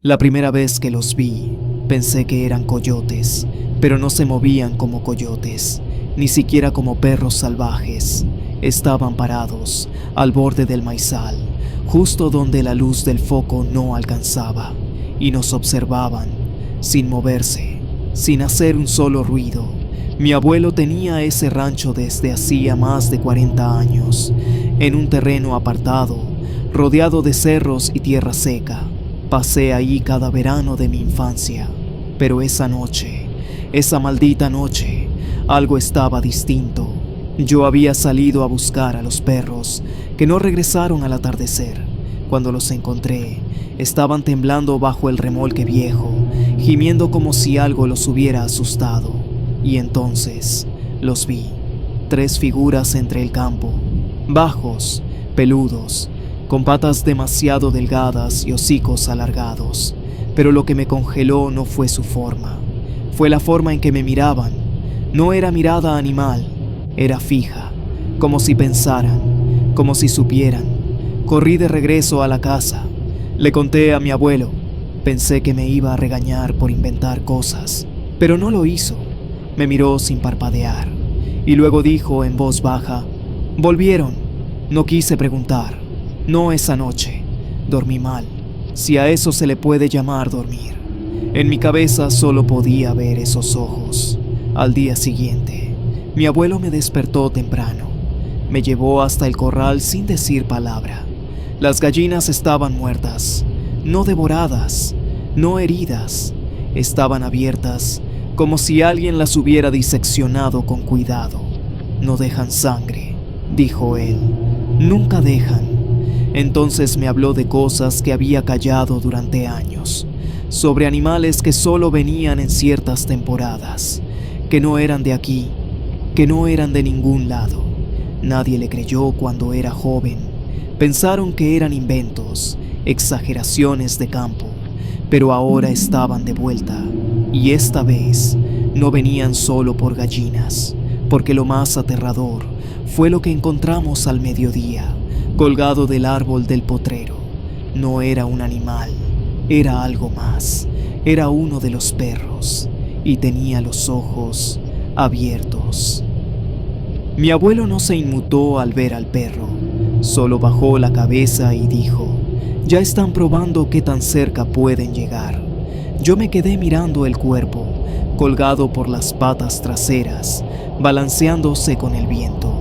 La primera vez que los vi, pensé que eran coyotes, pero no se movían como coyotes, ni siquiera como perros salvajes. Estaban parados, al borde del maizal, justo donde la luz del foco no alcanzaba, y nos observaban, sin moverse, sin hacer un solo ruido. Mi abuelo tenía ese rancho desde hacía más de 40 años, en un terreno apartado, rodeado de cerros y tierra seca. Pasé ahí cada verano de mi infancia, pero esa noche, esa maldita noche, algo estaba distinto. Yo había salido a buscar a los perros, que no regresaron al atardecer. Cuando los encontré, estaban temblando bajo el remolque viejo, gimiendo como si algo los hubiera asustado. Y entonces los vi, 3 figuras entre el campo, bajos, peludos, con patas demasiado delgadas y hocicos alargados. Pero lo que me congeló no fue su forma, fue la forma en que me miraban. No era mirada animal, era fija, como si pensaran, como si supieran. Corrí de regreso a la casa, le conté a mi abuelo. Pensé que me iba a regañar por inventar cosas, pero no lo hizo. Me miró sin parpadear, y luego dijo en voz baja: «Volvieron». No quise preguntar. No esa noche. Dormí mal, si a eso se le puede llamar dormir. En mi cabeza solo podía ver esos ojos. Al día siguiente, mi abuelo me despertó temprano. Me llevó hasta el corral sin decir palabra. Las gallinas estaban muertas, no devoradas, no heridas. Estaban abiertas, como si alguien las hubiera diseccionado con cuidado. «No dejan sangre», dijo él. «Nunca dejan». Entonces me habló de cosas que había callado durante años, sobre animales que solo venían en ciertas temporadas, que no eran de aquí, que no eran de ningún lado. Nadie le creyó cuando era joven. Pensaron que eran inventos, exageraciones de campo, pero ahora estaban de vuelta, y esta vez no venían solo por gallinas, porque lo más aterrador fue lo que encontramos al mediodía, colgado del árbol del potrero. No era un animal, era algo más. Era uno de los perros, y tenía los ojos abiertos. Mi abuelo no se inmutó al ver al perro, solo bajó la cabeza y dijo: «Ya están probando qué tan cerca pueden llegar». Yo me quedé mirando el cuerpo, colgado por las patas traseras, balanceándose con el viento.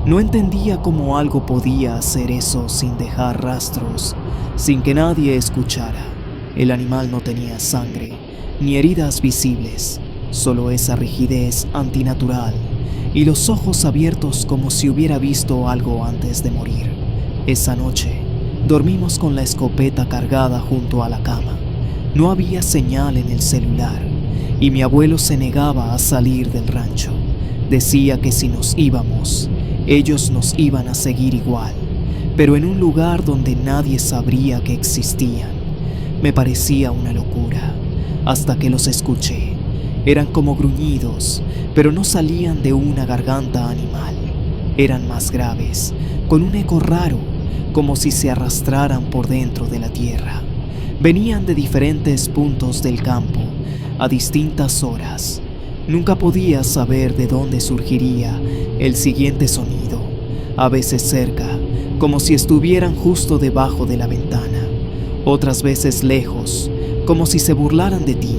No entendía cómo algo podía hacer eso sin dejar rastros, sin que nadie escuchara. El animal no tenía sangre, ni heridas visibles, solo esa rigidez antinatural y los ojos abiertos como si hubiera visto algo antes de morir. Esa noche, dormimos con la escopeta cargada junto a la cama. No había señal en el celular, y mi abuelo se negaba a salir del rancho. Decía que si nos íbamos, ellos nos iban a seguir igual, pero en un lugar donde nadie sabría que existían. Me parecía una locura, hasta que los escuché. Eran como gruñidos, pero no salían de una garganta animal. Eran más graves, con un eco raro, como si se arrastraran por dentro de la tierra. Venían de diferentes puntos del campo, a distintas horas. Nunca podía saber de dónde surgiría el siguiente sonido, a veces cerca, como si estuvieran justo debajo de la ventana, otras veces lejos, como si se burlaran de ti.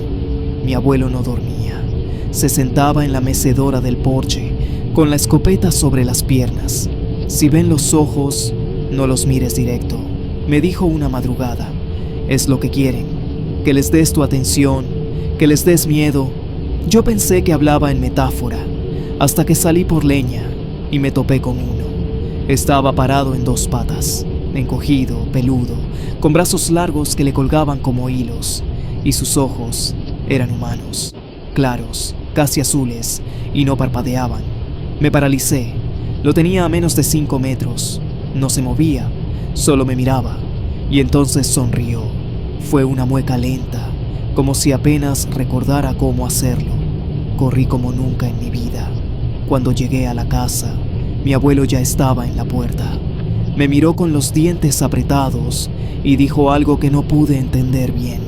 Mi abuelo no dormía. Se sentaba en la mecedora del porche, con la escopeta sobre las piernas. «Si ven los ojos, no los mires directo», me dijo una madrugada. «Es lo que quieren, que les des tu atención, que les des miedo». Yo pensé que hablaba en metáfora, hasta que salí por leña y me topé con uno. Estaba parado en 2 patas, encogido, peludo, con brazos largos que le colgaban como hilos, y sus ojos eran humanos, claros, casi azules, y no parpadeaban. Me paralicé. Lo tenía a menos de 5 metros. No se movía, solo me miraba, y entonces sonrió. Fue una mueca lenta, como si apenas recordara cómo hacerlo. Corrí como nunca en mi vida. Cuando llegué a la casa, mi abuelo ya estaba en la puerta. Me miró con los dientes apretados y dijo algo que no pude entender bien.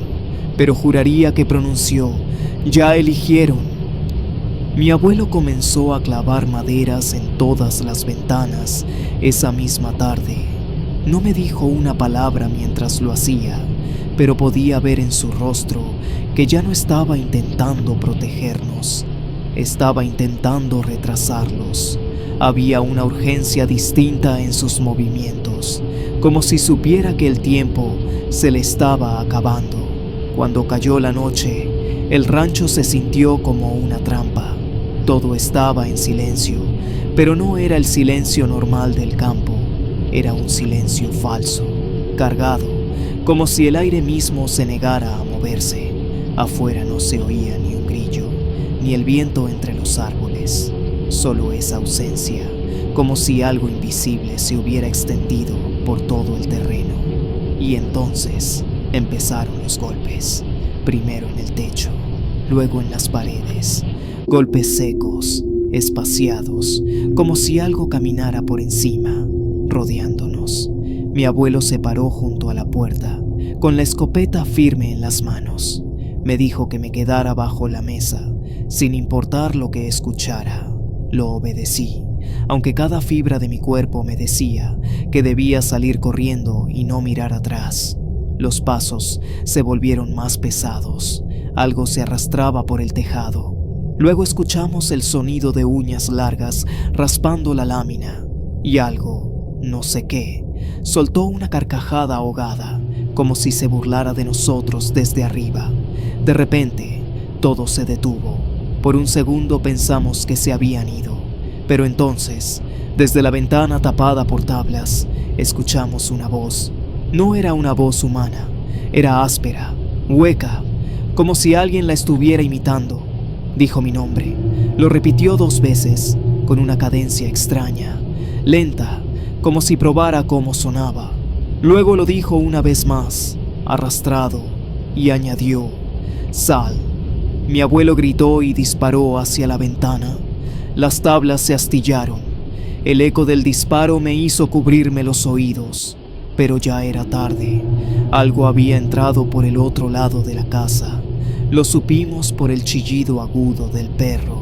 pero juraría que pronunció: «Ya eligieron». Mi abuelo comenzó a clavar maderas en todas las ventanas esa misma tarde. No me dijo una palabra mientras lo hacía, pero podía ver en su rostro que ya no estaba intentando protegernos, estaba intentando retrasarlos. Había una urgencia distinta en sus movimientos, como si supiera que el tiempo se le estaba acabando. Cuando cayó la noche, el rancho se sintió como una trampa. Todo estaba en silencio, pero no era el silencio normal del campo. Era un silencio falso, cargado, como si el aire mismo se negara a moverse. Afuera no se oía ni un grillo, ni el viento entre los árboles. Solo esa ausencia, como si algo invisible se hubiera extendido por todo el terreno. Y entonces empezaron los golpes, primero en el techo, luego en las paredes. Golpes secos, espaciados, como si algo caminara por encima, rodeándonos. Mi abuelo se paró junto a la puerta, con la escopeta firme en las manos. Me dijo que me quedara bajo la mesa, sin importar lo que escuchara. Lo obedecí, aunque cada fibra de mi cuerpo me decía que debía salir corriendo y no mirar atrás. Los pasos se volvieron más pesados. Algo se arrastraba por el tejado. Luego escuchamos el sonido de uñas largas raspando la lámina, y algo, no sé qué, soltó una carcajada ahogada, como si se burlara de nosotros desde arriba. De repente, todo se detuvo. Por un segundo pensamos que se habían ido, pero entonces, desde la ventana tapada por tablas, escuchamos una voz. No era una voz humana, era áspera, hueca, como si alguien la estuviera imitando. Dijo mi nombre. Lo repitió 2 veces, con una cadencia extraña, lenta, como si probara cómo sonaba. Luego lo dijo una vez más, arrastrado, y añadió: «Sal». Mi abuelo gritó y disparó hacia la ventana. Las tablas se astillaron. El eco del disparo me hizo cubrirme los oídos, pero ya era tarde. Algo había entrado por el otro lado de la casa. Lo supimos por el chillido agudo del perro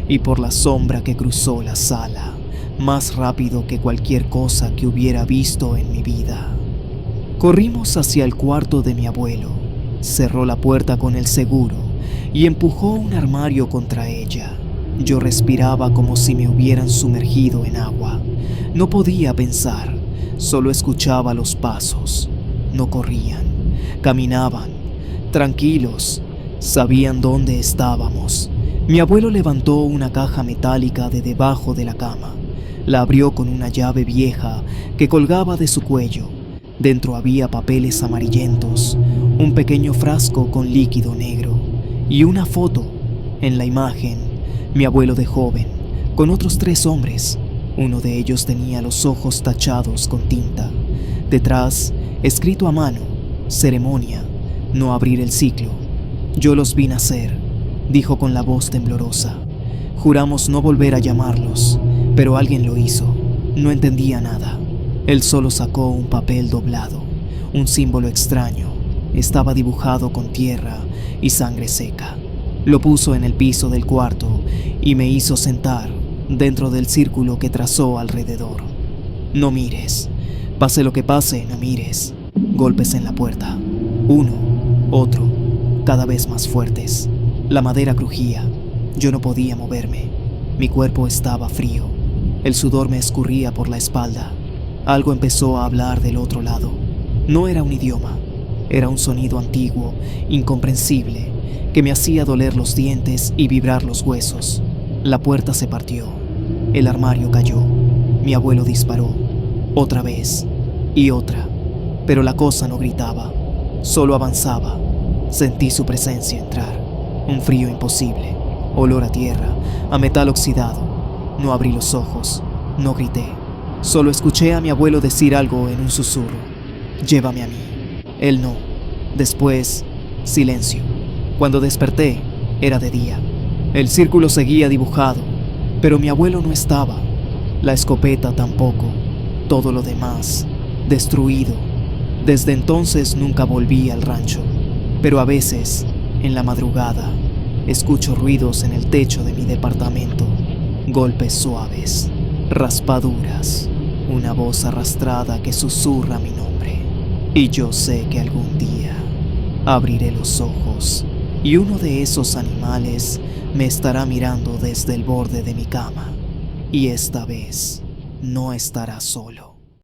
y por la sombra que cruzó la sala, más rápido que cualquier cosa que hubiera visto en mi vida. Corrimos hacia el cuarto de mi abuelo. Cerró la puerta con el seguro y empujó un armario contra ella. Yo respiraba como si me hubieran sumergido en agua. No podía pensar, solo escuchaba los pasos. No corrían, caminaban, tranquilos. Sabían dónde estábamos. Mi abuelo levantó una caja metálica de debajo de la cama. La abrió con una llave vieja que colgaba de su cuello. Dentro había papeles amarillentos, un pequeño frasco con líquido negro y una foto. En la imagen, mi abuelo de joven, con otros 3 hombres. Uno de ellos tenía los ojos tachados con tinta. Detrás, escrito a mano: ceremonia, no abrir el ciclo. «Yo los vi nacer», dijo con la voz temblorosa. Juramos no volver a llamarlos, pero alguien lo hizo. No entendía nada. Él solo sacó un papel doblado, un símbolo extraño. Estaba dibujado con tierra y sangre seca. Lo puso en el piso del cuarto y me hizo sentar dentro del círculo que trazó alrededor. «No mires. Pase lo que pase, no mires». Golpes en la puerta. Uno, otro, cada vez más fuertes. La madera crujía. Yo no podía moverme. Mi cuerpo estaba frío. El sudor me escurría por la espalda. Algo empezó a hablar del otro lado. No era un idioma. Era un sonido antiguo, incomprensible, que me hacía doler los dientes y vibrar los huesos. La puerta se partió. El armario cayó. Mi abuelo disparó. Otra vez. Y otra. Pero la cosa no gritaba. Solo avanzaba. Sentí su presencia entrar. Un frío imposible. Olor a tierra, a metal oxidado. No abrí los ojos. No grité. Solo escuché a mi abuelo decir algo en un susurro. «Llévame a mí». Él no. Después, silencio. Cuando desperté, era de día. El círculo seguía dibujado, pero mi abuelo no estaba. La escopeta tampoco. Todo lo demás, destruido. Desde entonces nunca volví al rancho. Pero a veces, en la madrugada, escucho ruidos en el techo de mi departamento, golpes suaves, raspaduras, una voz arrastrada que susurra mi nombre. Y yo sé que algún día abriré los ojos y uno de esos animales me estará mirando desde el borde de mi cama. Y esta vez no estará solo.